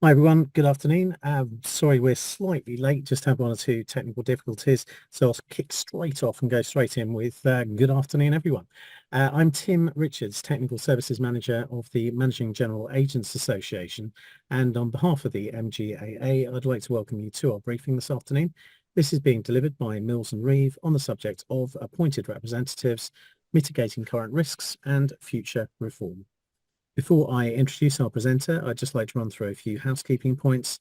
Hi everyone, good afternoon. Sorry we're slightly late, just had one or two technical difficulties, so I'll kick straight off and go straight in with good afternoon everyone. I'm Tim Richards, Technical Services Manager of the Managing General Agents Association, and on behalf of the MGAA, I'd like to welcome you to our briefing this afternoon. This is being delivered by Mills and Reeve on the subject of appointed representatives, mitigating current risks and future reform. Before I introduce our presenter, I'd just like to run through a few housekeeping points.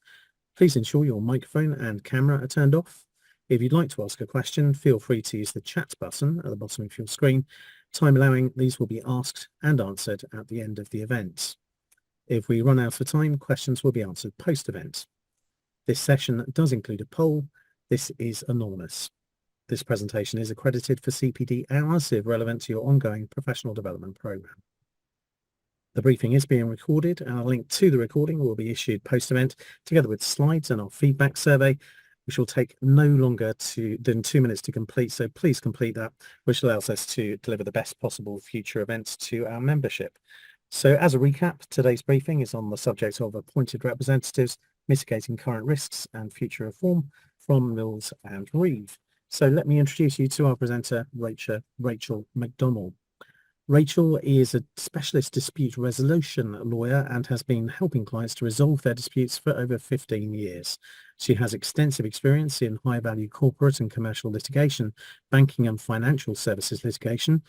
Please ensure your microphone and camera are turned off. If you'd like to ask a question, feel free to use the chat button at the bottom of your screen. Time allowing, these will be asked and answered at the end of the event. If we run out of time, questions will be answered post-event. This session does include a poll. This is anonymous. This presentation is accredited for CPD hours if relevant to your ongoing professional development programme. The briefing is being recorded, and a link to the recording will be issued post-event, together with slides and our feedback survey, which will take no longer than 2 minutes to complete. So please complete that, which allows us to deliver the best possible future events to our membership. So as a recap, today's briefing is on the subject of appointed representatives, mitigating current risks and future reform from Mills and Reeve. So let me introduce you to our presenter, Rachel McDonnell. Rachel is a specialist dispute resolution lawyer and has been helping clients to resolve their disputes for over 15 years. She has extensive experience in high-value corporate and commercial litigation, banking and financial services litigation,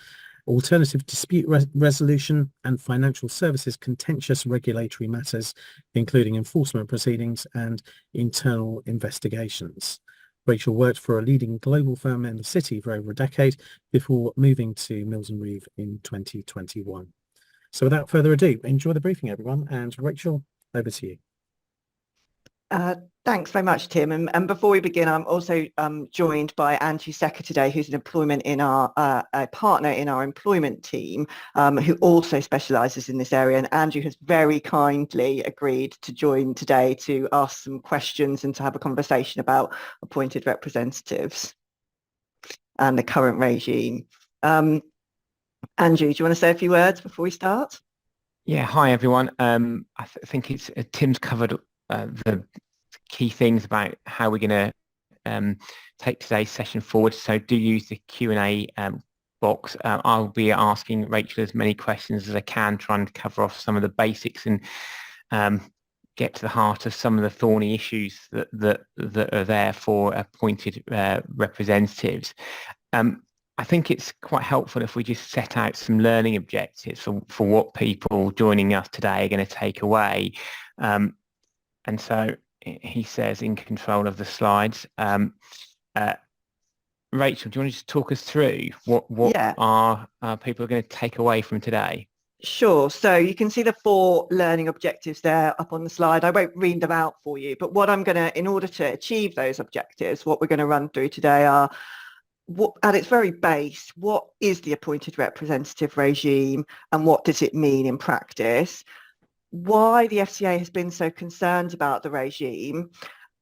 alternative dispute resolution, and financial services contentious regulatory matters, including enforcement proceedings and internal investigations. Rachel worked for a leading global firm in the city for over a decade before moving to Mills and Reeve in 2021. So without further ado, enjoy the briefing, everyone. And Rachel, over to you. Thanks very much, Tim. And before we begin, I'm also joined by Andrew Secker today, who's a partner in our employment team, who also specialises in this area. And Andrew has very kindly agreed to join today to ask some questions and to have a conversation about appointed representatives and the current regime. Andrew, do you want to say a few words before we start? Yeah, hi everyone. I think it's Tim's covered the key things about how we're going to take today's session forward. So do use the Q&A box. I'll be asking Rachel as many questions as I can, trying to cover off some of the basics and get to the heart of some of the thorny issues that are there for appointed representatives. I think it's quite helpful if we just set out some learning objectives for what people joining us today are going to take away. And so he says in control of the slides. Rachel, do you want to just talk us through what our people are going to take away from today? Sure. So you can see the 4 learning objectives there up on the slide. I won't read them out for you, but what I'm going to, in order to achieve those objectives, what we're going to run through today are, at its very base, what is the appointed representative regime and what does it mean in practice? Why the FCA has been so concerned about the regime,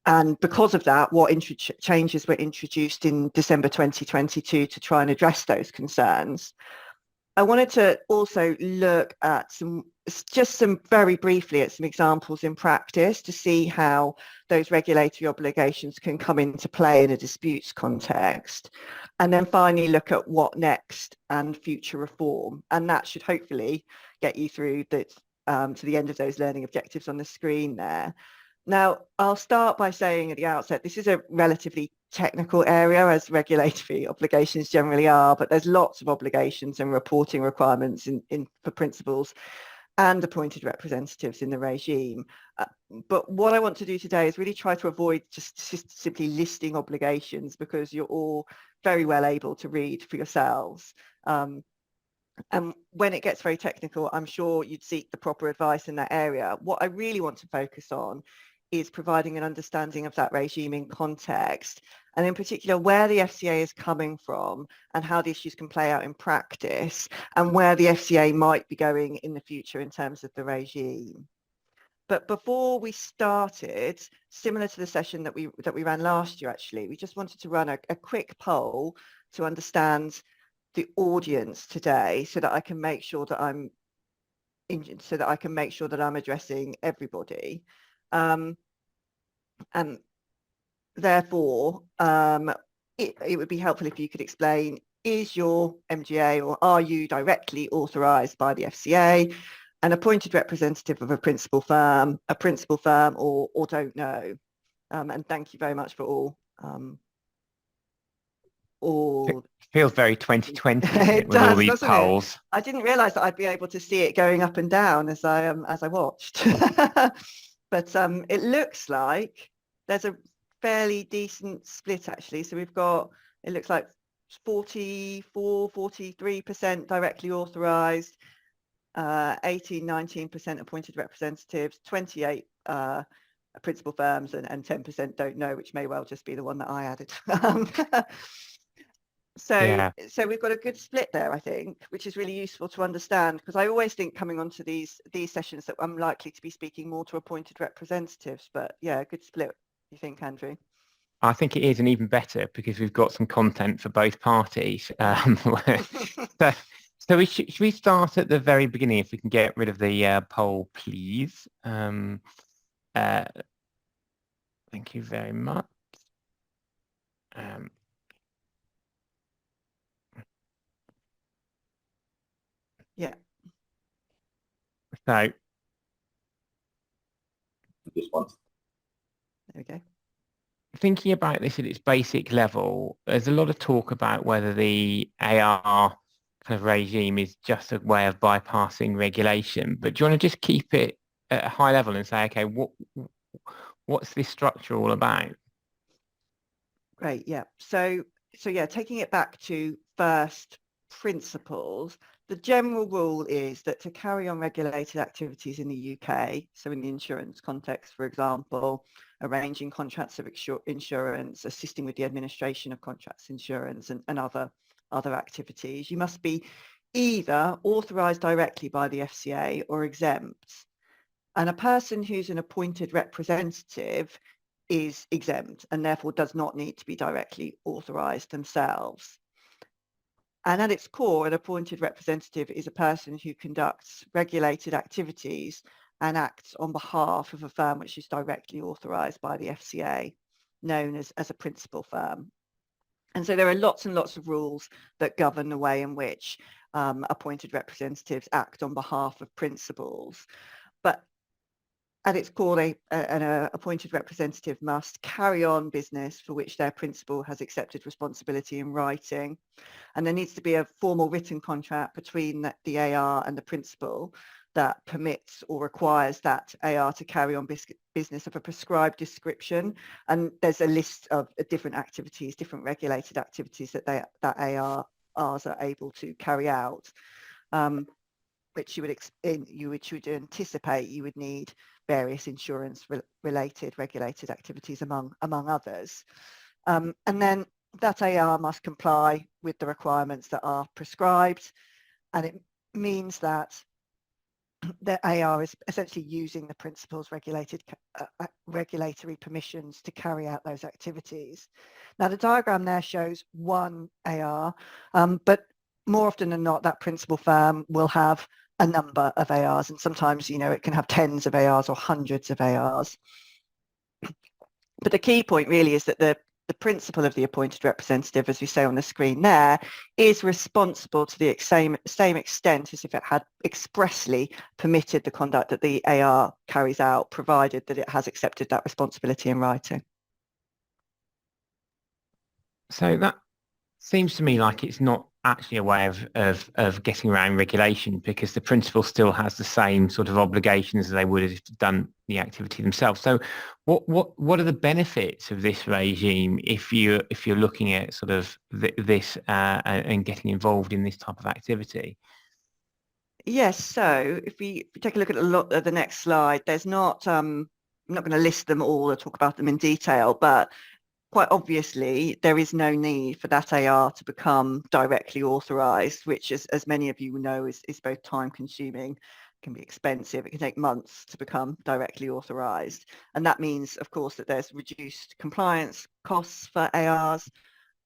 and because of that, what changes were introduced in December 2022 to try and address those concerns. I wanted to also look at some very briefly at some examples in practice to see how those regulatory obligations can come into play in a disputes context. And then finally look at what next and future reform. And that should hopefully get you through to the end of those learning objectives on the screen there. Now, I'll start by saying at the outset, this is a relatively technical area, as regulatory obligations generally are, but there's lots of obligations and reporting requirements for principals and appointed representatives in the regime. But what I want to do today is really try to avoid just simply listing obligations, because you're all very well able to read for yourselves. And when it gets very technical, I'm sure you'd seek the proper advice in that area. What I really want to focus on is providing an understanding of that regime in context, and in particular where the FCA is coming from and how the issues can play out in practice, and where the FCA might be going in the future in terms of the regime. But before we started, similar to the session that we ran last year, actually, we just wanted to run a quick poll to understand the audience today, so that I can make sure that I'm addressing everybody. And therefore, it would be helpful if you could explain, is your MGA or are you directly authorised by the FCA, an appointed representative of a principal firm, or don't know? And thank you very much for all. It feels very 2020, doesn't it, with all these polls. I didn't realise that I'd be able to see it going up and down as I watched. But it looks like there's a fairly decent split actually. So we've got, it looks like 43% directly authorised, 19% appointed representatives, 28 principal firms, and 10% don't know, which may well just be the one that I added. So we've got a good split there, I think, which is really useful to understand, because I always think coming onto these sessions that I'm likely to be speaking more to appointed representatives. But yeah, a good split, you think, Andrew? I think it is, and even better because we've got some content for both parties. So should we start at the very beginning, if we can get rid of the poll, please? Thank you very much. Yeah. So this one. There we go. Thinking about this at its basic level, there's a lot of talk about whether the AR kind of regime is just a way of bypassing regulation. But do you want to just keep it at a high level and say, okay, what's this structure all about? Great, yeah. So yeah, taking it back to first principles, the general rule is that to carry on regulated activities in the UK, so in the insurance context, for example, arranging contracts of insurance, assisting with the administration of contracts insurance, and other activities, you must be either authorised directly by the FCA or exempt. And a person who's an appointed representative is exempt and therefore does not need to be directly authorised themselves. And at its core, an appointed representative is a person who conducts regulated activities and acts on behalf of a firm which is directly authorised by the FCA, known as a principal firm. And so there are lots and lots of rules that govern the way in which appointed representatives act on behalf of principals. But at its core, an appointed representative must carry on business for which their principal has accepted responsibility in writing. And there needs to be a formal written contract between the AR and the principal that permits or requires that AR to carry on business of a prescribed description. And there's a list of different activities, different regulated activities that ARs are able to carry out, which you would anticipate you would need various insurance related regulated activities among others. And then that AR must comply with the requirements that are prescribed, and it means that the AR is essentially using the principal's regulatory permissions to carry out those activities. Now the diagram there shows one AR, but more often than not that principal firm will have a number of ARs, and sometimes, you know, it can have tens of ARs or hundreds of ARs. But the key point really is that the principal of the appointed representative, as we say on the screen there, is responsible to the same extent as if it had expressly permitted the conduct that the AR carries out, provided that it has accepted that responsibility in writing. So that seems to me like it's not actually a way of getting around regulation, because the principal still has the same sort of obligations as they would have done the activity themselves. So what are the benefits of this regime if you're looking at sort of this and getting involved in this type of activity? Yes, so if we take a look at the next slide, there's not, I'm not going to list them all or talk about them in detail, but quite obviously, there is no need for that AR to become directly authorised, which, as many of you know, is both time-consuming, can be expensive. It can take months to become directly authorised. And that means, of course, that there's reduced compliance costs for ARs,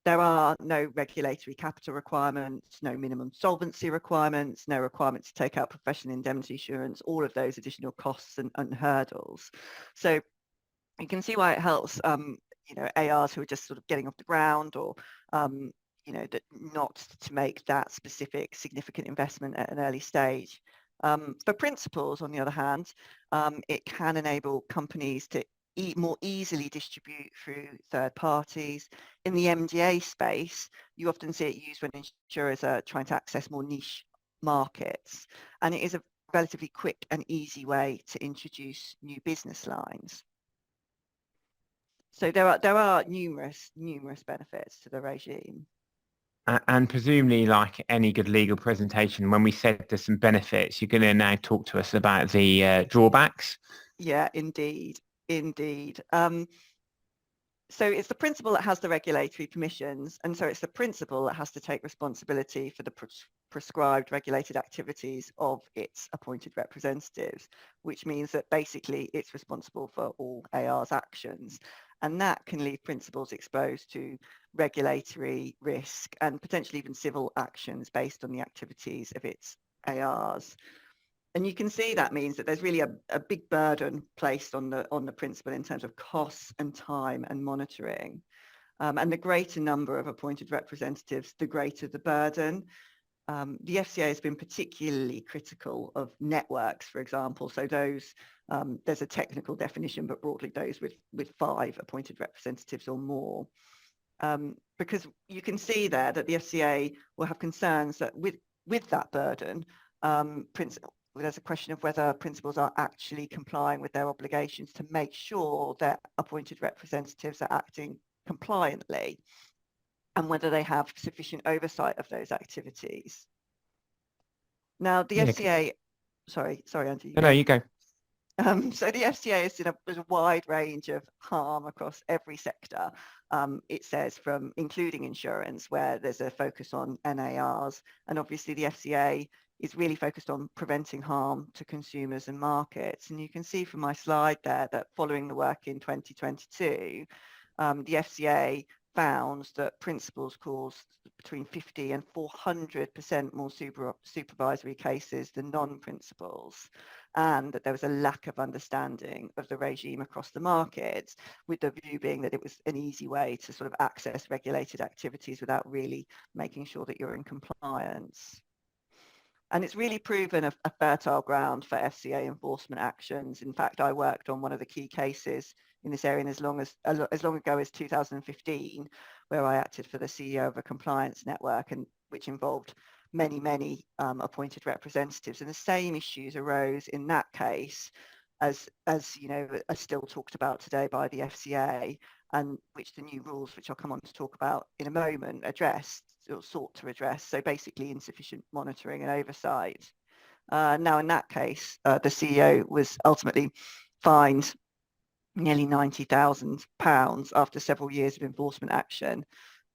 There are no regulatory capital requirements, no minimum solvency requirements, no requirement to take out professional indemnity insurance, all of those additional costs and hurdles. So you can see why it helps, ARs who are just sort of getting off the ground, or, not to make that specific significant investment at an early stage. For principals, on the other hand, it can enable companies to more easily distribute through third parties. In the MGA space, you often see it used when insurers are trying to access more niche markets, and it is a relatively quick and easy way to introduce new business lines. So there are numerous benefits to the regime. And presumably, like any good legal presentation, when we said there's some benefits, you're going to now talk to us about the drawbacks. Yeah, indeed. So it's the principal that has the regulatory permissions, and so it's the principal that has to take responsibility for the prescribed regulated activities of its appointed representatives, which means that basically it's responsible for all AR's actions. And that can leave principals exposed to regulatory risk and potentially even civil actions based on the activities of its ARs. And you can see that means that there's really a big burden placed on the principal in terms of costs and time and monitoring. And the greater number of appointed representatives, the greater the burden. The FCA has been particularly critical of networks, for example. So those, there's a technical definition, but broadly those with 5 appointed representatives or more. Because you can see there that the FCA will have concerns that with that burden, there's a question of whether principals are actually complying with their obligations to make sure that appointed representatives are acting compliantly, and whether they have sufficient oversight of those activities. Now, the FCA, sorry, Andy. No, you go. So the FCA has seen a wide range of harm across every sector. It says from including insurance, where there's a focus on NARs, and obviously the FCA is really focused on preventing harm to consumers and markets. And you can see from my slide there that following the work in 2022, the FCA found that principals caused between 50 and 400% more supervisory cases than non-principals, and that there was a lack of understanding of the regime across the market, with the view being that it was an easy way to sort of access regulated activities without really making sure that you're in compliance. And it's really proven a fertile ground for FCA enforcement actions. In fact, I worked on one of the key cases in this area as long ago as 2015, where I acted for the CEO of a compliance network, and which involved many appointed representatives. And the same issues arose in that case as are still talked about today by the FCA, and which the new rules, which I'll come on to talk about in a moment, sought to address. So basically insufficient monitoring and oversight. Now in that case, the CEO was ultimately fined nearly £90,000 after several years of enforcement action.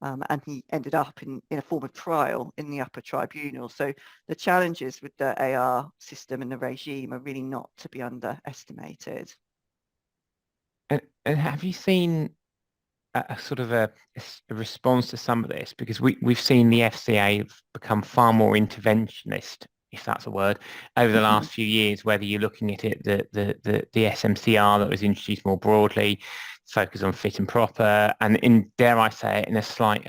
And he ended up in a form of trial in the upper tribunal. So the challenges with the AR system and the regime are really not to be underestimated. And have you seen a sort of a response to some of this? Because we've seen the FCA become far more interventionist, if that's a word, over the last few years, whether you're looking at it, the SMCR that was introduced more broadly, focus on fit and proper, and in, dare I say it, in a slight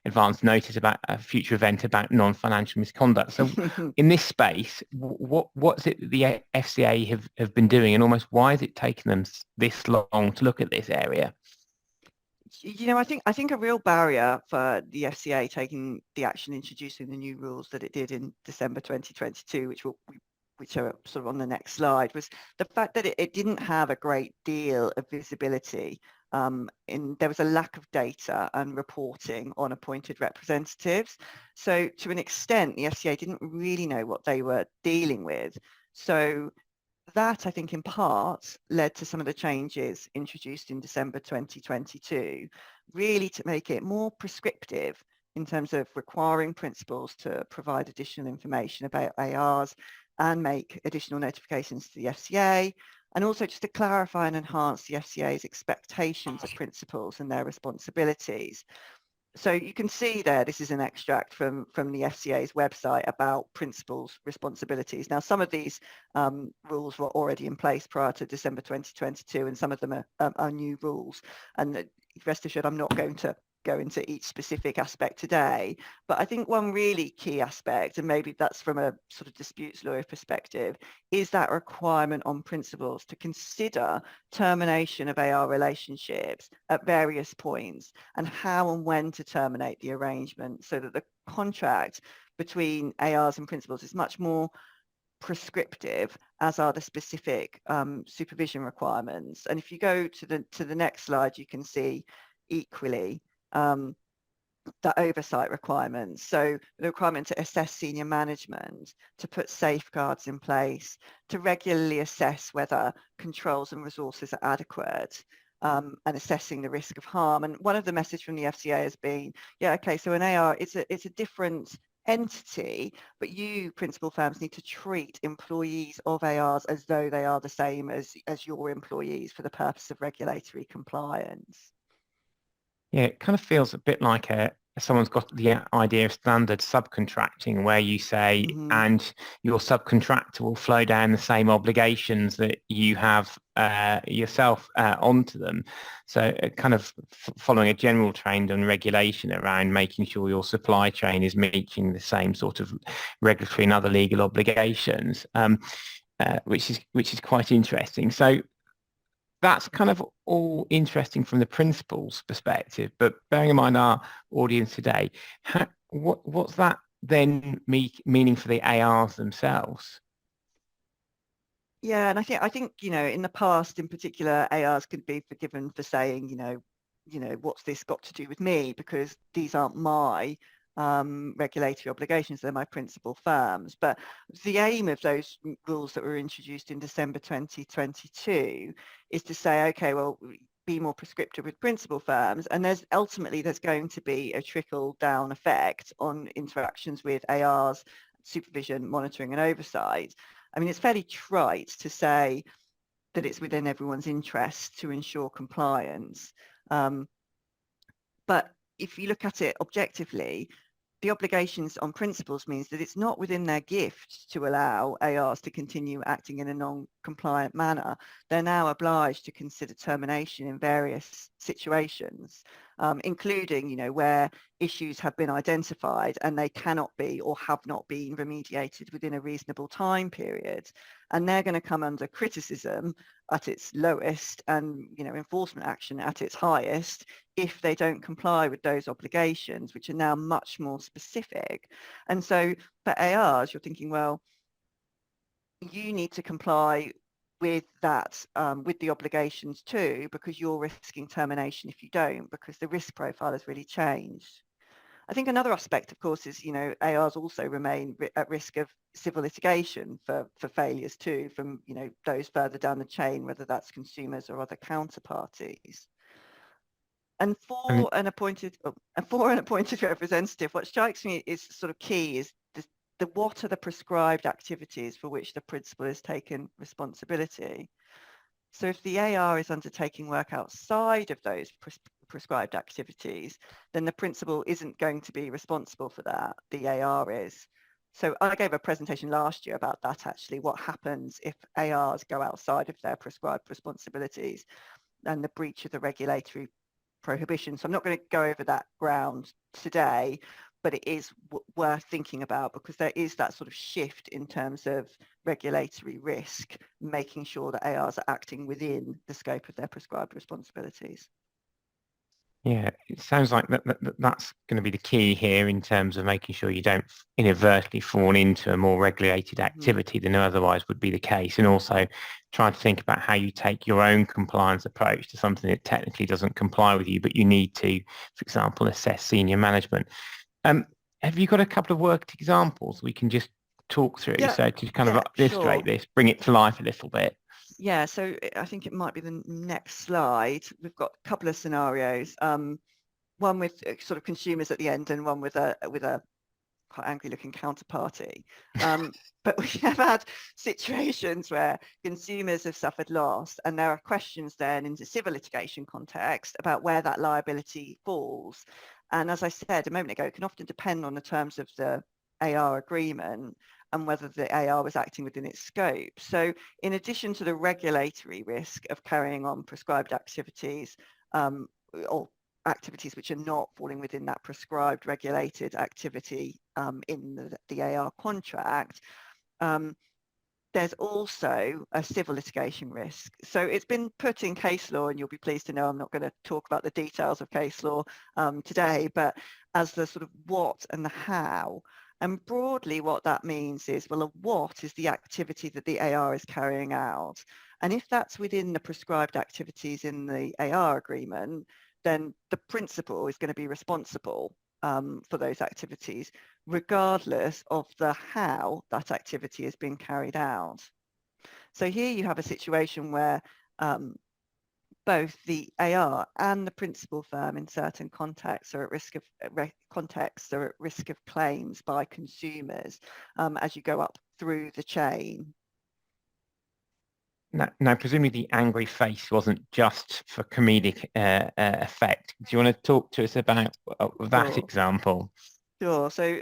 advance notice about a future event about non-financial misconduct. So in this space, what's it that the FCA have been doing, and almost why has it taken them this long to look at this area? I think a real barrier for the FCA taking the action introducing the new rules that it did in December 2022, which are sort of on the next slide, was the fact that it didn't have a great deal of visibility. There was a lack of data and reporting on appointed representatives. So to an extent, the FCA didn't really know what they were dealing with. So that, I think, in part led to some of the changes introduced in December 2022, really to make it more prescriptive in terms of requiring principals to provide additional information about ARs and make additional notifications to the FCA, and also just to clarify and enhance the FCA's expectations of principals and their responsibilities. So you can see there, this is an extract from the FCA's website about principals' responsibilities. Now, some of these rules were already in place prior to December 2022, and some of them are new rules. And rest assured, I'm not going to go into each specific aspect today, but I think one really key aspect, and maybe that's from a sort of disputes lawyer perspective, is that requirement on principals to consider termination of AR relationships at various points and how and when to terminate the arrangement, so that the contract between ARs and principals is much more prescriptive, as are the specific supervision requirements. And if you go to the next slide, you can see equally the oversight requirements. So the requirement to assess senior management, to put safeguards in place, to regularly assess whether controls and resources are adequate, and assessing the risk of harm. And one of the messages from the FCA has been, yeah, okay, so an AR, it's a different entity, but you principal firms need to treat employees of ARs as though they are the same as your employees for the purpose of regulatory compliance. Yeah, it kind of feels a bit like someone's got the idea of standard subcontracting, where you say, and your subcontractor will flow down the same obligations that you have yourself onto them. So kind of following a general trend on regulation around making sure your supply chain is meeting the same sort of regulatory and other legal obligations, which is quite interesting. So that's kind of all interesting from the principal's perspective, but bearing in mind our audience today, what's that then meaning for the ARs themselves? Yeah, and I think in the past, in particular, ARs could be forgiven for saying, what's this got to do with me? Because these aren't my regulatory obligations, they're my principal firms. But the aim of those rules that were introduced in December 2022 is to say, okay, well, be more prescriptive with principal firms, and there's going to be a trickle down effect on interactions with ARs, supervision, monitoring and oversight. I mean, it's fairly trite to say that it's within everyone's interest to ensure compliance. But if you look at it objectively, the obligations on principals means that it's not within their gift to allow ARs to continue acting in a non-compliant manner. They're now obliged to consider termination in various situations, including, where issues have been identified and they cannot be or have not been remediated within a reasonable time period. And they're going to come under criticism at its lowest and, enforcement action at its highest if they don't comply with those obligations, which are now much more specific. And so for ARs, you're thinking, well, you need to comply with that, with the obligations too, because you're risking termination if you don't, because the risk profile has really changed. I think another aspect, of course, is, ARs also remain at risk of civil litigation for failures too, from, those further down the chain, whether that's consumers or other counterparties. And for an appointed representative, what strikes me is sort of key is what are the prescribed activities for which the principal has taken responsibility. So if the AR is undertaking work outside of those prescribed activities, then the principal isn't going to be responsible for that. The AR is. So I gave a presentation last year about that, actually, what happens if ARs go outside of their prescribed responsibilities and the breach of the regulatory prohibition. So I'm not going to go over that ground today, but it is worth thinking about, because there is that sort of shift in terms of regulatory risk, making sure that ARs are acting within the scope of their prescribed responsibilities. Yeah, it sounds like that's going to be the key here in terms of making sure you don't inadvertently fall into a more regulated activity than otherwise would be the case, and also try to think about how you take your own compliance approach to something that technically doesn't comply with you, but you need to, for example, assess senior management. Have you got a couple of worked examples we can just talk through, so to kind of illustrate this, bring it to life a little bit? Yeah, so I think it might be the next slide. We've got a couple of scenarios, one with sort of consumers at the end and one with a quite angry looking counterparty. But we have had situations where consumers have suffered loss, and there are questions then in the civil litigation context about where that liability falls. And as I said a moment ago, it can often depend on the terms of the AR agreement and whether the AR was acting within its scope. So in addition to the regulatory risk of carrying on prescribed activities, or activities which are not falling within that prescribed regulated activity in the AR contract, there's also a civil litigation risk. So it's been put in case law, and you'll be pleased to know I'm not going to talk about the details of case law today, but as the sort of what and the how. And broadly what that means is, well, a what is the activity that the AR is carrying out. And if that's within the prescribed activities in the AR agreement, then the principal is going to be responsible for those activities, regardless of the how that activity is being carried out. So here you have a situation where both the AR and the principal firm in certain contexts are at risk of claims by consumers as you go up through the chain. Now, presumably the angry face wasn't just for comedic effect. Do you want to talk to us about that example? Sure. So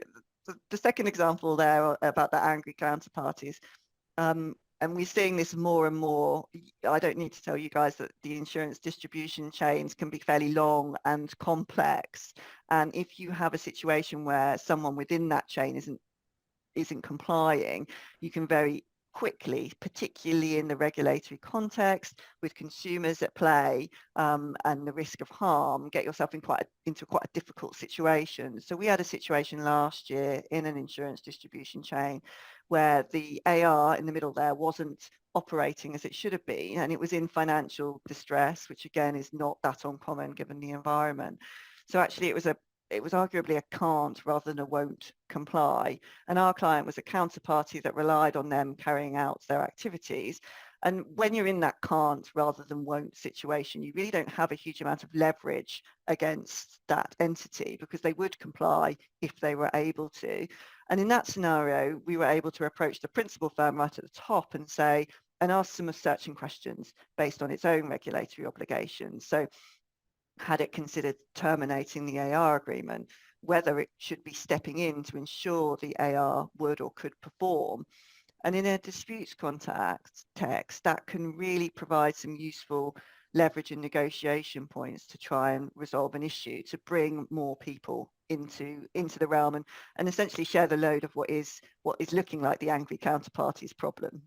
the second example there about the angry counterparties, and we're seeing this more and more. I don't need to tell you guys that the insurance distribution chains can be fairly long and complex. And if you have a situation where someone within that chain isn't complying, you can very quickly, particularly in the regulatory context with consumers at play and the risk of harm, get yourself into quite a difficult situation. So we had a situation last year in an insurance distribution chain where the AR in the middle there wasn't operating as it should have been, and it was in financial distress, which again is not that uncommon given the environment. So actually it was arguably a can't rather than a won't comply. And our client was a counterparty that relied on them carrying out their activities. And when you're in that can't rather than won't situation, you really don't have a huge amount of leverage against that entity because they would comply if they were able to. And in that scenario, we were able to approach the principal firm right at the top and say, and ask some searching questions based on its own regulatory obligations. So had it considered terminating the AR agreement, whether it should be stepping in to ensure the AR would or could perform. And in a disputes context, that can really provide some useful leverage and negotiation points to try and resolve an issue, to bring more people into the realm and essentially share the load of what is looking like the angry counterparty's problem.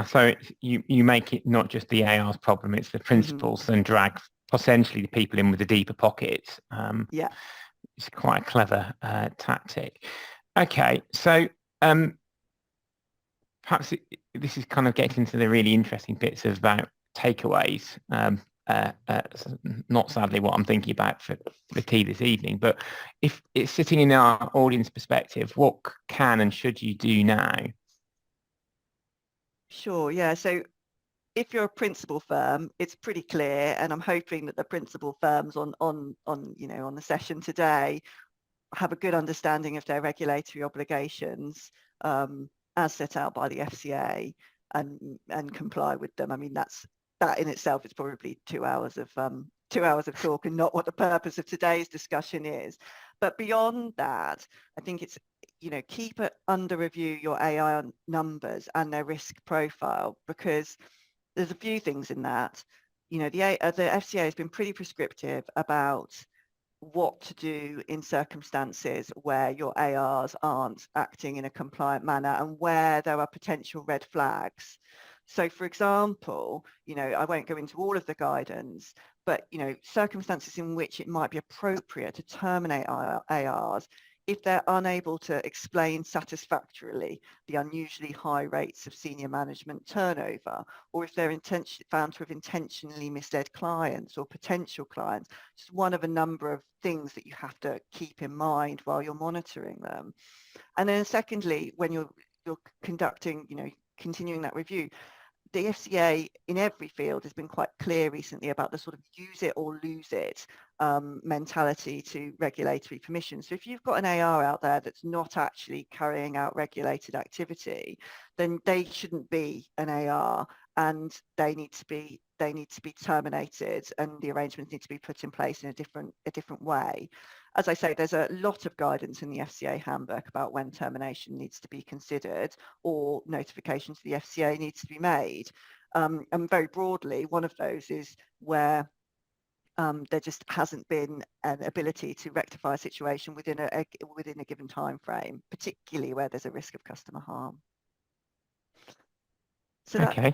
So you make it not just the AR's problem, it's the principals and drag potentially the people in with the deeper pockets. Yeah. It's quite a clever tactic. Okay, so perhaps this is kind of getting into the really interesting bits about takeaways. Not sadly what I'm thinking about for the tea this evening, but if it's sitting in our audience perspective, what can and should you do now? Sure, yeah. So if you're a principal firm, it's pretty clear, and I'm hoping that the principal firms on the session today have a good understanding of their regulatory obligations as set out by the FCA and comply with them. I mean, that in itself is probably 2 hours of talk and not what the purpose of today's discussion is. But beyond that, I think it's keep it under review your AI numbers and their risk profile, because there's a few things in that. The FCA has been pretty prescriptive about what to do in circumstances where your ARs aren't acting in a compliant manner and where there are potential red flags. So for example, I won't go into all of the guidance, but circumstances in which it might be appropriate to terminate ARs if they're unable to explain satisfactorily the unusually high rates of senior management turnover, or if they're found to have intentionally misled clients or potential clients. Just one of a number of things that you have to keep in mind while you're monitoring them. And then secondly, when you're conducting, continuing that review, the FCA in every field has been quite clear recently about the sort of use it or lose it mentality to regulatory permission. So if you've got an AR out there that's not actually carrying out regulated activity, then they shouldn't be an AR, and they need to be terminated, and the arrangements need to be put in place in a different way. As I say, there's a lot of guidance in the FCA handbook about when termination needs to be considered or notification to the FCA needs to be made. And very broadly, one of those is where there just hasn't been an ability to rectify a situation within a given time frame, particularly where there's a risk of customer harm. So Okay.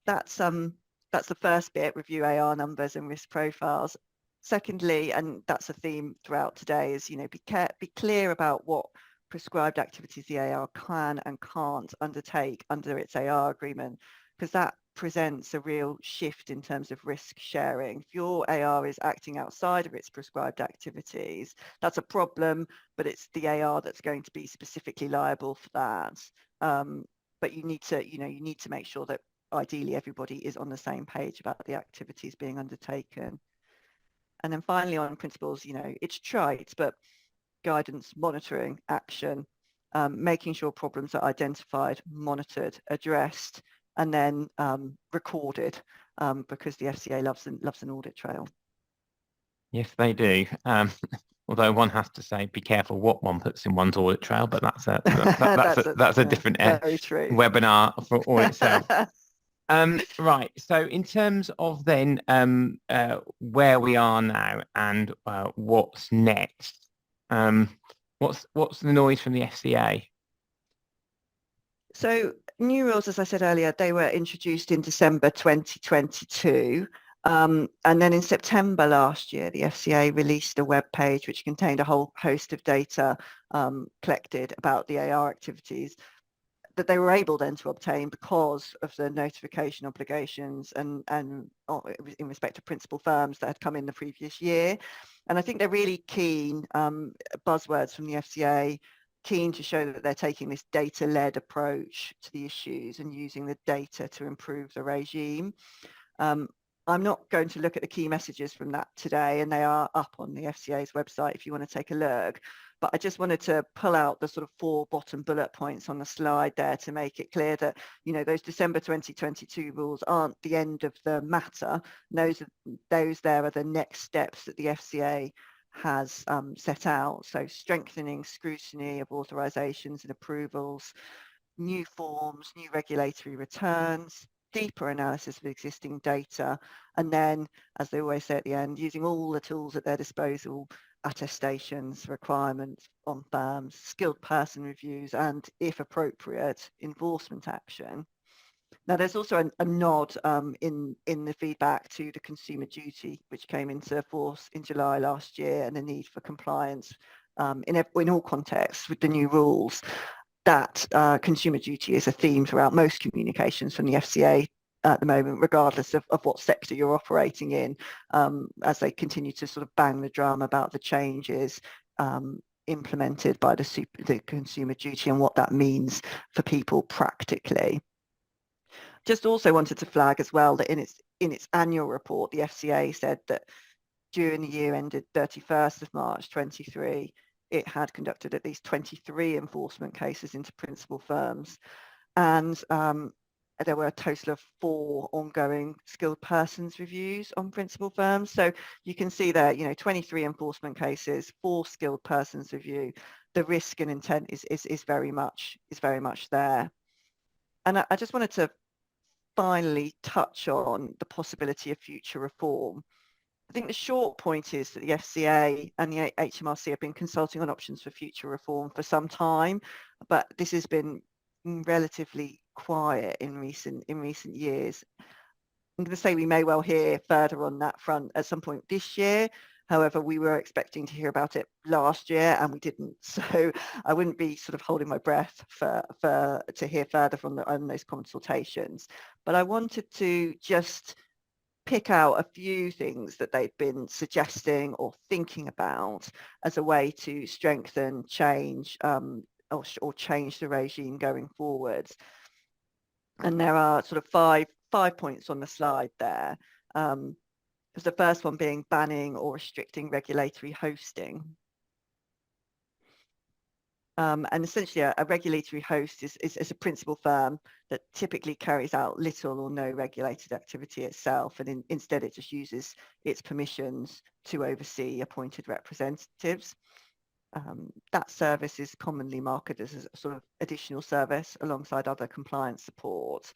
that's the first bit: review AR numbers and risk profiles. Secondly, and that's a theme throughout today, is be clear about what prescribed activities the AR can and can't undertake under its AR agreement, because that presents a real shift in terms of risk sharing. If your AR is acting outside of its prescribed activities, that's a problem, but it's the AR that's going to be specifically liable for that. But you need to make sure that ideally everybody is on the same page about the activities being undertaken. And then finally, on principles, it's trite, but guidance, monitoring, action, making sure problems are identified, monitored, addressed, and then recorded, because the FCA loves an audit trail. Yes, they do. Although one has to say, be careful what one puts in one's audit trail, but that's a different webinar for all itself. Right. So in terms of then where we are now and what's next, what's the noise from the FCA? So new rules, as I said earlier, they were introduced in December 2022. And then in September last year, the FCA released a web page which contained a whole host of data collected about the AR activities that they were able then to obtain because of the notification obligations and in respect to principal firms that had come in the previous year. And I think they're really keen, buzzwords from the FCA, keen to show that they're taking this data-led approach to the issues and using the data to improve the regime. I'm not going to look at the key messages from that today, and they are up on the FCA's website if you want to take a look. But I just wanted to pull out the sort of 4 bottom bullet points on the slide there to make it clear that, those December 2022 rules aren't the end of the matter. Those there are the next steps that the FCA has set out. So strengthening scrutiny of authorisations and approvals, new forms, new regulatory returns, deeper analysis of existing data, and then, as they always say at the end, using all the tools at their disposal, attestations, requirements on firms, skilled person reviews, and, if appropriate, enforcement action. Now, there's also a nod in the feedback to the consumer duty, which came into force in July last year, and the need for compliance in all contexts with the new rules. That consumer duty is a theme throughout most communications from the FCA at the moment, regardless of what sector you're operating in, as they continue to sort of bang the drum about the changes implemented by the consumer duty and what that means for people practically. Just also wanted to flag as well that in its annual report, the FCA said that during the year ended 31st of March 23, it had conducted at least 23 enforcement cases into principal firms, and there were a total of 4 ongoing skilled persons reviews on principal firms. So you can see there, 23 enforcement cases, 4 skilled persons review. The risk and intent is very much there. And I just wanted to finally touch on the possibility of future reform. I think the short point is that the FCA and the HMRC have been consulting on options for future reform for some time, but this has been relatively quiet in recent years. I'm going to say we may well hear further on that front at some point this year. However, we were expecting to hear about it last year and we didn't. So I wouldn't be sort of holding my breath to hear further on those consultations. But I wanted to just pick out a few things that they've been suggesting or thinking about as a way to strengthen change or change the regime going forwards. And there are sort of five points on the slide there. The first one being banning or restricting regulatory hosting. And essentially a regulatory host is a principal firm that typically carries out little or no regulated activity itself, and instead it just uses its permissions to oversee appointed representatives. That service is commonly marketed as a sort of additional service alongside other compliance support.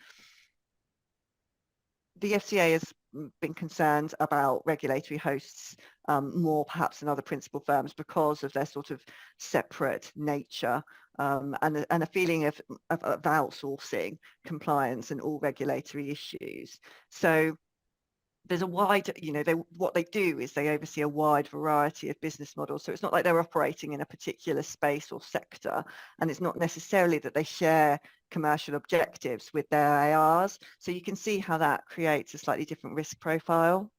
The FCA has been concerned about regulatory hosts more perhaps than other principal firms because of their sort of separate nature and a feeling of outsourcing compliance and all regulatory issues. So there's a wide, what they do is they oversee a wide variety of business models. So it's not like they're operating in a particular space or sector, and it's not necessarily that they share commercial objectives with their ARs. So you can see how that creates a slightly different risk profile.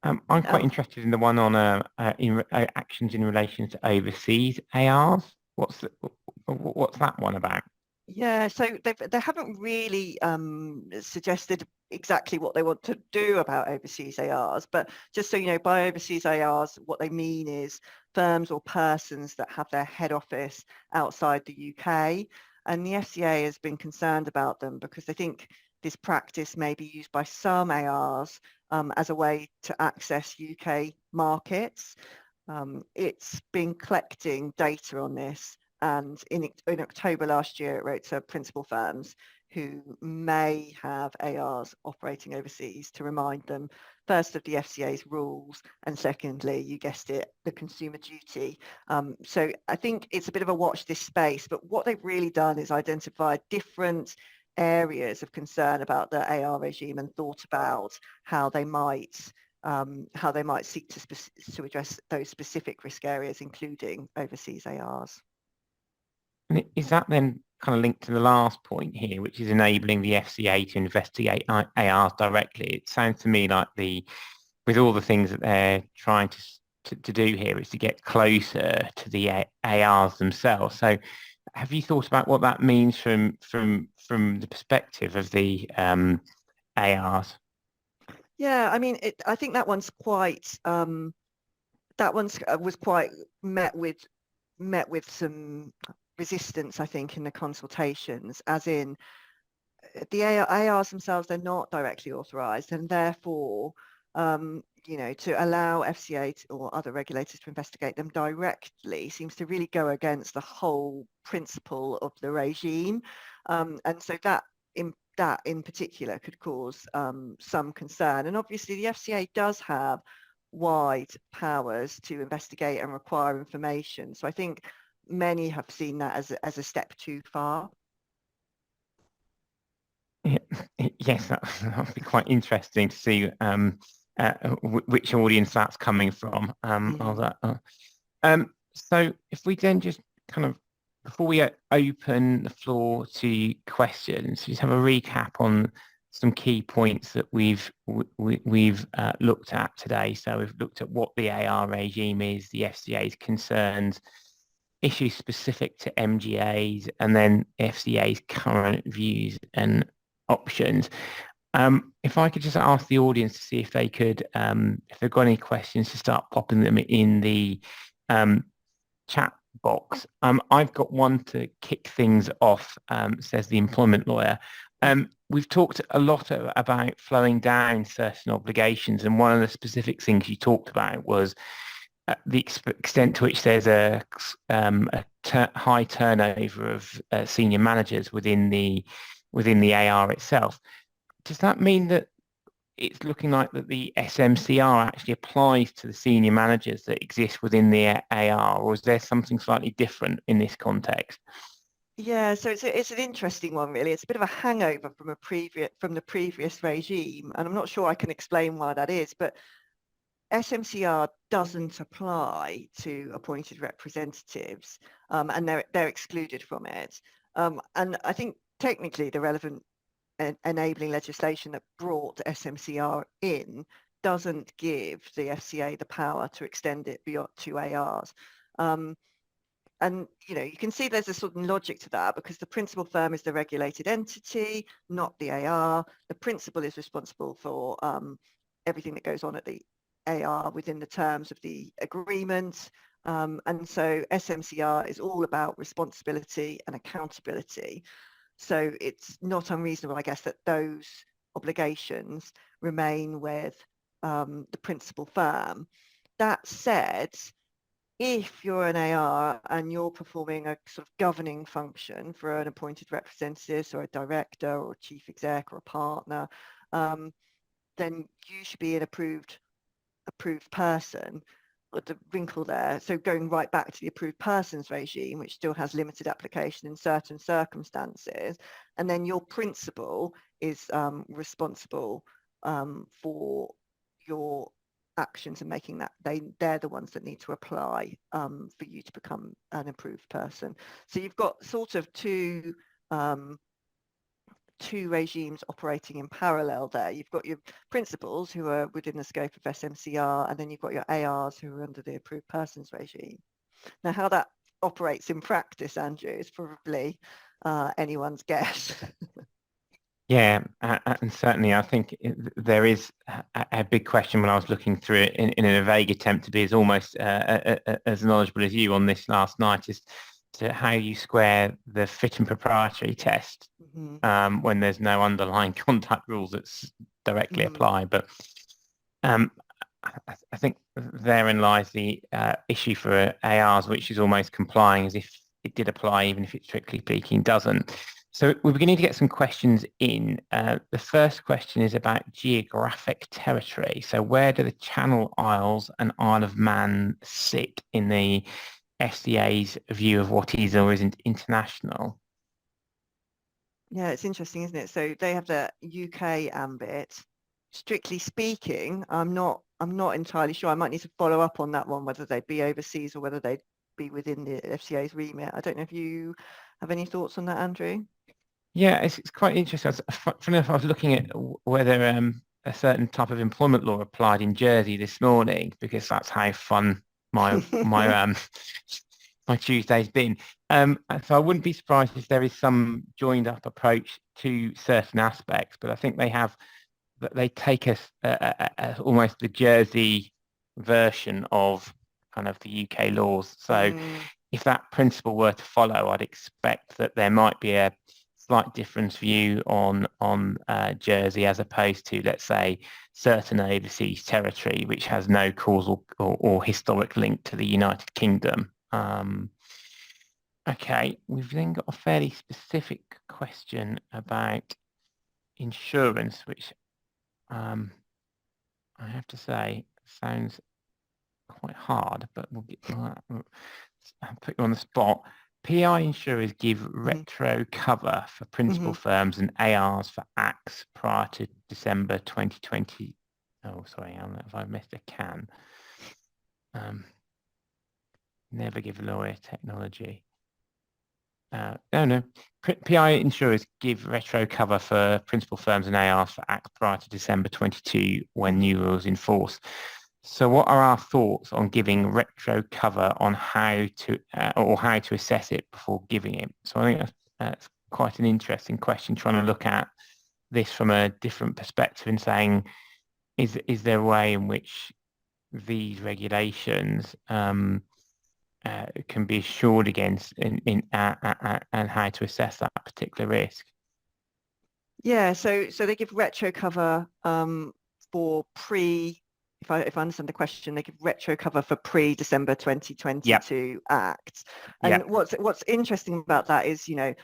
I'm quite interested in the one on actions in relation to overseas ARs. What's that one about? Yeah, so they haven't really suggested exactly what they want to do about overseas ARs, but just so you know, by overseas ARs, what they mean is firms or persons that have their head office outside the UK, and the FCA has been concerned about them because they think this practice may be used by some ARs as a way to access UK markets. It's been collecting data on this, and in October last year, it wrote to principal firms who may have ARs operating overseas to remind them, first, of the FCA's rules, and secondly, you guessed it, the consumer duty. So I think it's a bit of a watch this space, but what they've really done is identify different areas of concern about the AR regime and thought about how they might seek to address those specific risk areas, including overseas ARs. And is that then kind of linked to the last point here, which is enabling the FCA to investigate ARs directly? It sounds to me like with all the things that they're trying to do here is to get closer to the ARs themselves. So have you thought about what that means from the perspective of the ARs? Yeah, I mean, I think that one's quite was quite met with some resistance, I think, in the consultations, as in the ARs themselves, they're not directly authorised, and therefore, to allow FCA or other regulators to investigate them directly seems to really go against the whole principle of the regime, and so that in particular could cause some concern. And obviously, the FCA does have wide powers to investigate and require information. So I think many have seen that as a step too far. Yes, that would be quite interesting to see which audience that's coming from. So if we then just kind of, before we open the floor to questions, just have a recap on some key points that we've looked at today. So we've looked at what the AR regime is, the FCA's concerns, issues specific to MGAs, and then FCA's current views and options. If I could just ask the audience to see if they could, if they've got any questions, to start popping them in the chat box. I've got one to kick things off, says the employment lawyer. We've talked a lot about flowing down certain obligations, and one of the specific things you talked about was the extent to which there's a high turnover of senior managers within the AR itself. Does that mean that it's looking like that the SMCR actually applies to the senior managers that exist within the AR, or is there something slightly different in this context? Yeah, so it's an interesting one, really. It's a bit of a hangover from the previous regime, and I'm not sure I can explain why that is, but SMCR doesn't apply to appointed representatives, and they're excluded from it. And I think technically the relevant enabling legislation that brought SMCR in doesn't give the FCA the power to extend it beyond to ARs. And, you know, you can see there's a sort of logic to that because the principal firm is the regulated entity, not the AR. The principal is responsible for everything that goes on at the AR within the terms of the agreement. And so SMCR is all about responsibility and accountability. So it's not unreasonable, I guess, that those obligations remain with the principal firm. That said, if you're an AR and you're performing a sort of governing function for an appointed representative or a director or a chief exec or a partner, then you should be an approved person. But the wrinkle there, so going right back to the approved persons regime, which still has limited application in certain circumstances, and then your principal is responsible for your actions and making that they're the ones that need to apply for you to become an approved person. So you've got sort of two regimes operating in parallel there. You've got your principals who are within the scope of SMCR, and then you've got your ARs who are under the approved persons regime. Now, how that operates in practice, Andrew, is probably anyone's guess. Yeah, and certainly I think there is a big question when I was looking through it in a vague attempt to be as almost as knowledgeable as you on this last night, is to how you square the fit and proprietary test when there's no underlying conduct rules that directly apply. But I think therein lies the issue for ARs, which is almost complying as if it did apply, even if it strictly speaking doesn't. So we're beginning to get some questions in. The first question is about geographic territory. So where do the Channel Isles and Isle of Man sit in the FCA's view of what is or isn't international? Yeah, it's interesting, isn't it? So they have the UK ambit. Strictly speaking, I'm not entirely sure. I might need to follow up on that one, whether they'd be overseas or whether they'd be within the FCA's remit. I don't know if you have any thoughts on that, Andrew. Yeah, it's quite interesting. I was looking at whether a certain type of employment law applied in Jersey this morning, because that's how fun my my Tuesday's been. So I wouldn't be surprised if there is some joined up approach to certain aspects, but I think they take us almost the Jersey version of kind of the UK laws. So if that principle were to follow, I'd expect that there might be a slight difference view on Jersey as opposed to, let's say, certain overseas territory which has no causal or historic link to the United Kingdom. Okay, we've then got a fairly specific question about insurance, which I have to say sounds quite hard, but I'll put you on the spot. PI insurers give retro cover for principal firms and ARs for acts prior to December 2020. Oh, sorry, if I missed a can. Never give lawyer technology. No. PI insurers give retro cover for principal firms and ARs for acts prior to December 22 when new rules in force. So what are our thoughts on giving retro cover on how to assess it before giving it? So I think that's quite an interesting question, trying to look at this from a different perspective and saying, is there a way in which these regulations can be assured against and how to assess that particular risk? Yeah, so they give retro cover for if I understand the question, they give retro cover for pre-December 2022 acts. And what's interesting about that is, you know,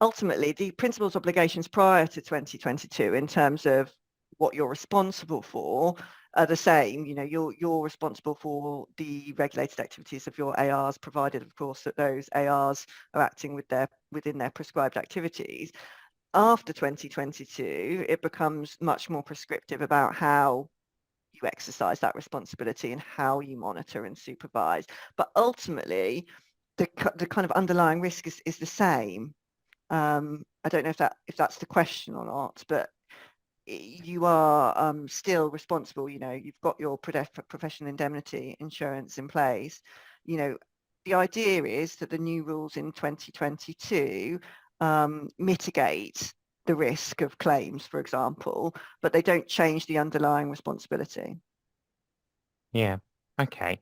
ultimately the principal's obligations prior to 2022 in terms of what you're responsible for are the same. You know, you're responsible for the regulated activities of your ARs, provided, of course, that those ARs are acting within their prescribed activities. After 2022, it becomes much more prescriptive about how you exercise that responsibility and how you monitor and supervise. But ultimately, the kind of underlying risk is the same. I don't know if that's the question or not, but you are still responsible. You know, you've got your professional indemnity insurance in place. You know, the idea is that the new rules in 2022 mitigate the risk of claims, for example, but they don't change the underlying responsibility. Yeah. Okay.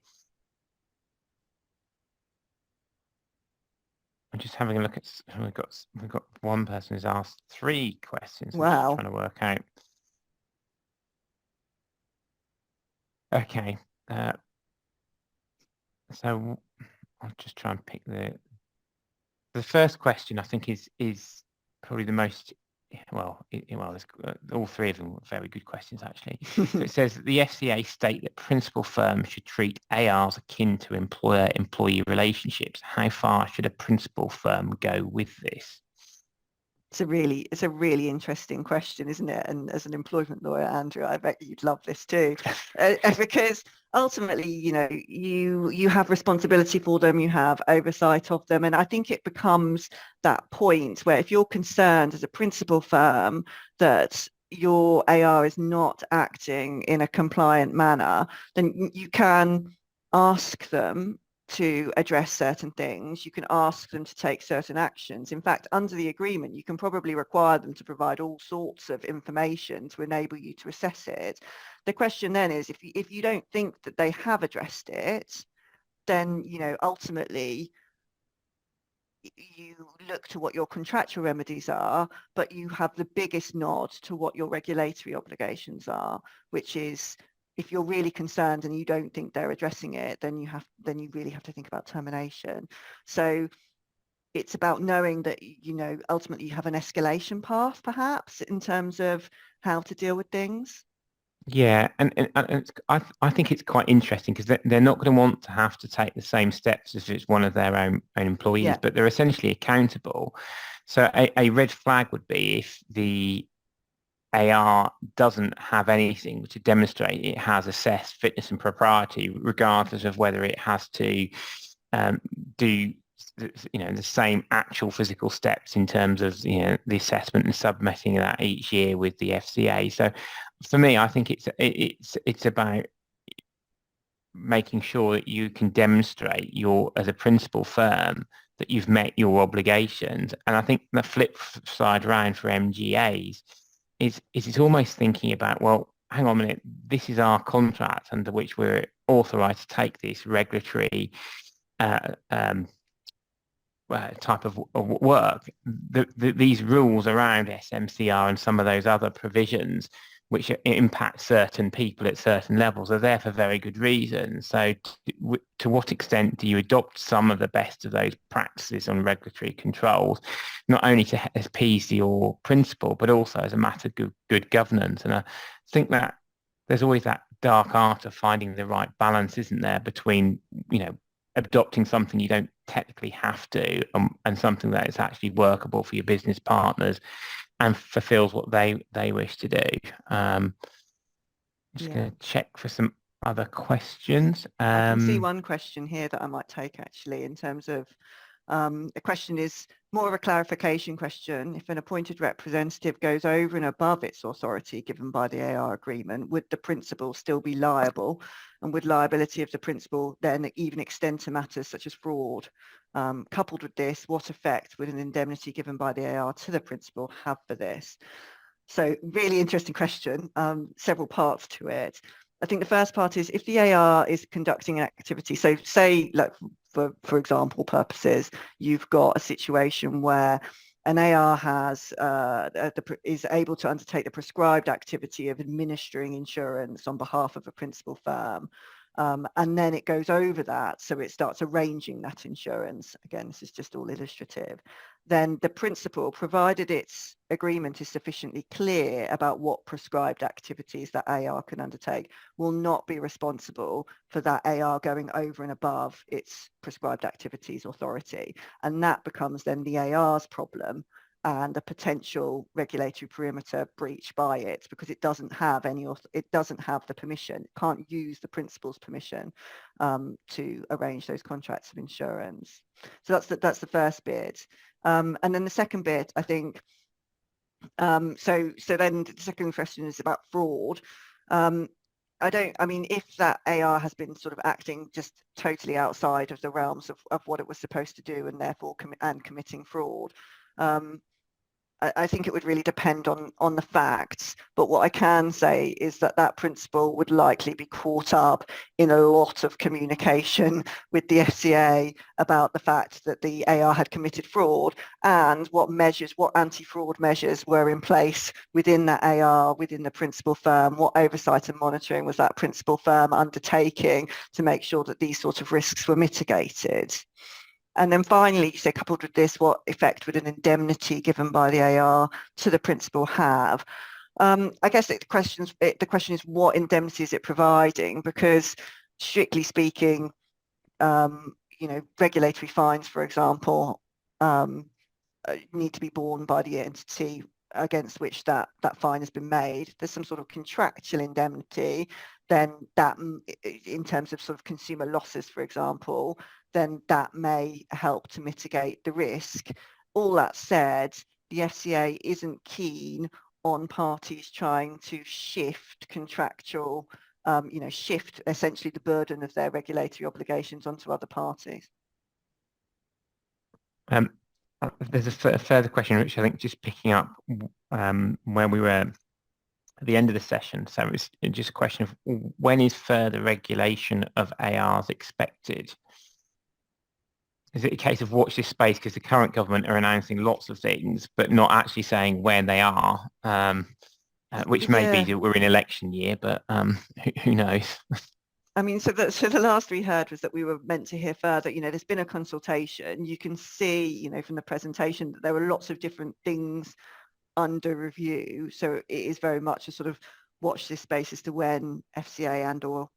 I'm just having a look at. We've got one person who's asked 3 questions. I'm just Wow. trying to work out. Okay. So I'll just try and pick the first question. I think is probably the most. Well, there's, all 3 of them are very good questions, actually. So it says the FCA state that principal firms should treat ARs akin to employer-employee relationships. How far should a principal firm go with this? It's a really interesting question, isn't it? And as an employment lawyer, Andrew, I bet you'd love this too, because ultimately, you have responsibility for them, you have oversight of them, and I think it becomes that point where if you're concerned as a principal firm that your AR is not acting in a compliant manner, then you can ask them to address certain things. You can ask them to take certain actions. In fact, under the agreement, you can probably require them to provide all sorts of information to enable you to assess it. The question then is, if you don't think that they have addressed it, then, ultimately you look to what your contractual remedies are, but you have the biggest nod to what your regulatory obligations are, which is, if you're really concerned and you don't think they're addressing it, then you really have to think about termination. So it's about knowing that, ultimately you have an escalation path, perhaps, in terms of how to deal with things. Yeah, and I think it's quite interesting because they're not going to want to have to take the same steps as if it's one of their own employees, Yeah. but they're essentially accountable. So a red flag would be if the AR doesn't have anything to demonstrate it has assessed fitness and propriety, regardless of whether it has to do the same actual physical steps in terms of the assessment and submitting that each year with the FCA. So for me, I think it's about making sure that you can demonstrate as a principal firm that you've met your obligations. And I think the flip side around for MGAs is it's almost thinking about, well, hang on a minute, this is our contract under which we're authorized to take this regulatory type of work. These rules around SMCR and some of those other provisions which impact certain people at certain levels are there for very good reasons. So to what extent do you adopt some of the best of those practices on regulatory controls, not only to appease your principle, but also as a matter of good governance? And I think that there's always that dark art of finding the right balance, isn't there, between, adopting something you don't technically have to and something that is actually workable for your business partners and fulfills what they wish to do. Just going to check for some other questions. I can see one question here that I might take, actually, in terms of the question is more of a clarification question. If an appointed representative goes over and above its authority given by the AR agreement, would the principal still be liable? And would liability of the principal then even extend to matters such as fraud? Coupled with this, what effect would an indemnity given by the AR to the principal have for this? So really interesting question, several parts to it. I think the first part is, if the AR is conducting an activity, so say, like for example purposes, you've got a situation where an AR is able to undertake the prescribed activity of administering insurance on behalf of a principal firm. And then it goes over that, so it starts arranging that insurance. Again, this is just all illustrative. Then the principal, provided its agreement is sufficiently clear about what prescribed activities that AR can undertake, will not be responsible for that AR going over and above its prescribed activities authority. And that becomes then the AR's problem and a potential regulatory perimeter breach by it, because it doesn't have the permission, it can't use the principal's permission to arrange those contracts of insurance. So that's the first bit. And then the second bit, I think, so then the second question is about fraud. I mean, if that AR has been sort of acting just totally outside of the realms of what it was supposed to do, and therefore committing fraud, I think it would really depend on the facts. But what I can say is that that principal would likely be caught up in a lot of communication with the FCA about the fact that the AR had committed fraud, and what anti-fraud measures were in place within that AR, within the principal firm. What oversight and monitoring was that principal firm undertaking to make sure that these sort of risks were mitigated. And then finally, so coupled with this, what effect would an indemnity given by the AR to the principal have? I guess the question is, what indemnity is it providing? Because strictly speaking, regulatory fines, for example, need to be borne by the entity against which that fine has been made. There's some sort of contractual indemnity, then that, in terms of sort of consumer losses, for example, then that may help to mitigate the risk. All that said, the FCA isn't keen on parties trying to shift contractual, shift essentially the burden of their regulatory obligations onto other parties. There's a further question, which I think just picking up where we were at the end of the session. So it's just a question of, when is further regulation of ARs expected? Is it a case of watch this space because the current government are announcing lots of things, but not actually saying where they are, which may be that we're in election year, but who knows? I mean, so the last we heard was that we were meant to hear further. There's been a consultation. You can see, from the presentation that there were lots of different things under review. So it is very much a sort of watch this space as to when FCA and or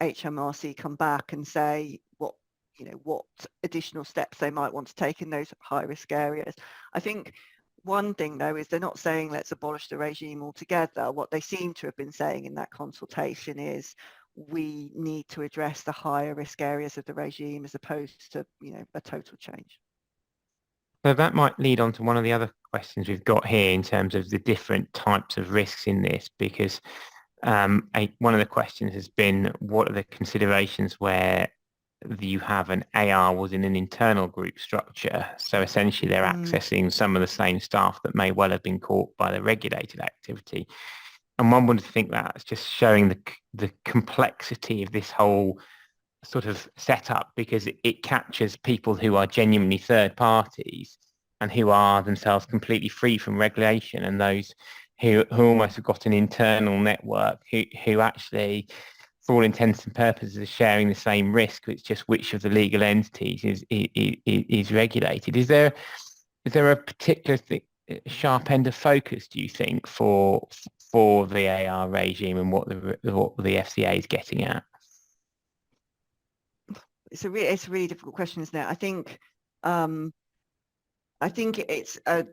HMRC come back and say what additional steps they might want to take in those high risk areas. I think one thing though is they're not saying let's abolish the regime altogether. What they seem to have been saying in that consultation is we need to address the higher risk areas of the regime as opposed to a total change. So that might lead on to one of the other questions we've got here in terms of the different types of risks in this, because one of the questions has been, what are the considerations where you have an AR within an internal group structure? So essentially they're accessing some of the same staff that may well have been caught by the regulated activity. And one would think that's just showing the complexity of this whole sort of setup, because it captures people who are genuinely third parties and who are themselves completely free from regulation, and those who almost have got an internal network who actually, for all intents and purposes, are sharing the same risk. It's just which of the legal entities is regulated. Is there a particular sharp end of focus, do you think, for the AR regime and what the FCA is getting at? It's a really difficult question, isn't it? I think it's a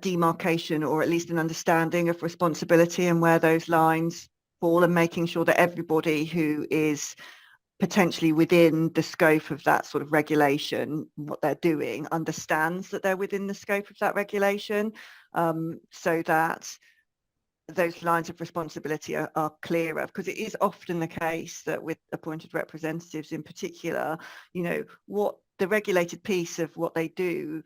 demarcation, or at least an understanding of responsibility and where those lines fall, and making sure that everybody who is potentially within the scope of that sort of regulation, what they're doing, understands that they're within the scope of that regulation, so that those lines of responsibility are clearer. Because it is often the case that with appointed representatives in particular, what the regulated piece of what they do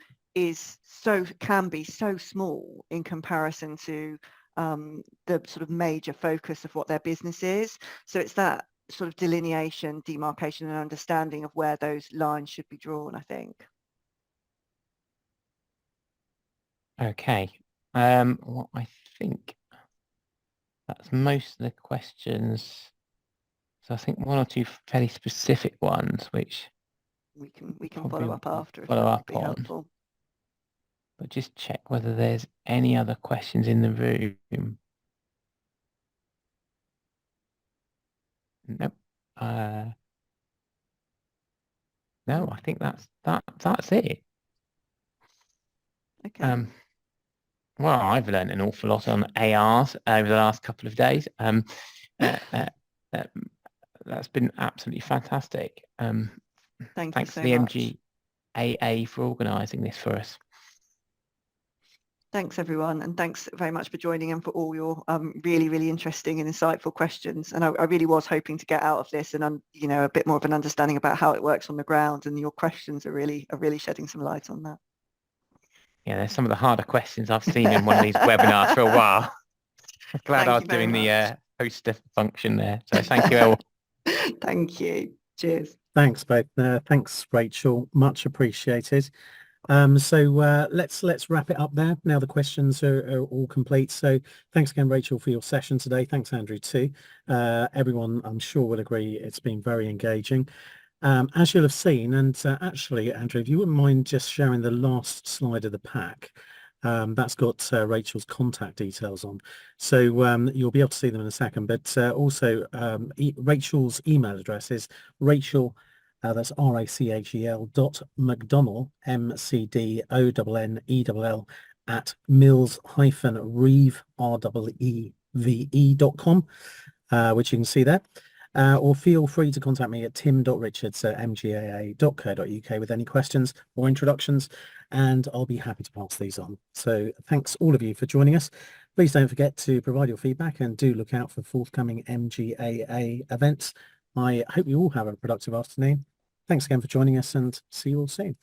can be so small in comparison to the sort of major focus of what their business is. So it's that sort of delineation, demarcation, and understanding of where those lines should be drawn, I think. Okay. Well, I think that's most of the questions. So I think one or two fairly specific ones, which we can follow up after if that would be helpful. But just check whether there's any other questions in the room. Nope. No, I think that's it. Okay. Well, I've learned an awful lot on ARs over the last couple of days. That's been absolutely fantastic. Thanks to so the much. MGAA for organising this for us. Thanks, everyone, and thanks very much for joining and for all your really, really interesting and insightful questions. And I really was hoping to get out of this and you know, a bit more of an understanding about how it works on the ground. And your questions are really shedding some light on that. Yeah, there's some of the harder questions I've seen in one of these webinars for a while. Glad I was doing the hoster function there. So thank you all. Thank you. Cheers. Thanks both. Thanks, Rachel. Much appreciated. So let's wrap it up there. Now the questions are all complete. So thanks again, Rachel, for your session today. Thanks, Andrew, too. Everyone, I'm sure, will agree it's been very engaging. As you'll have seen, and actually, Andrew, if you wouldn't mind just sharing the last slide of the pack, that's got Rachel's contact details on. So you'll be able to see them in a second. But also, Rachel's email address is Rachel. That's RACHEL.McDonnell, MCDONNELL @mills-reeve, REEVE.com, which you can see there. Or feel free to contact me at tim.richards@mgaa.co.uk with any questions or introductions, and I'll be happy to pass these on. So thanks all of you for joining us. Please don't forget to provide your feedback and do look out for forthcoming MGAA events. I hope you all have a productive afternoon. Thanks again for joining us and see you all soon.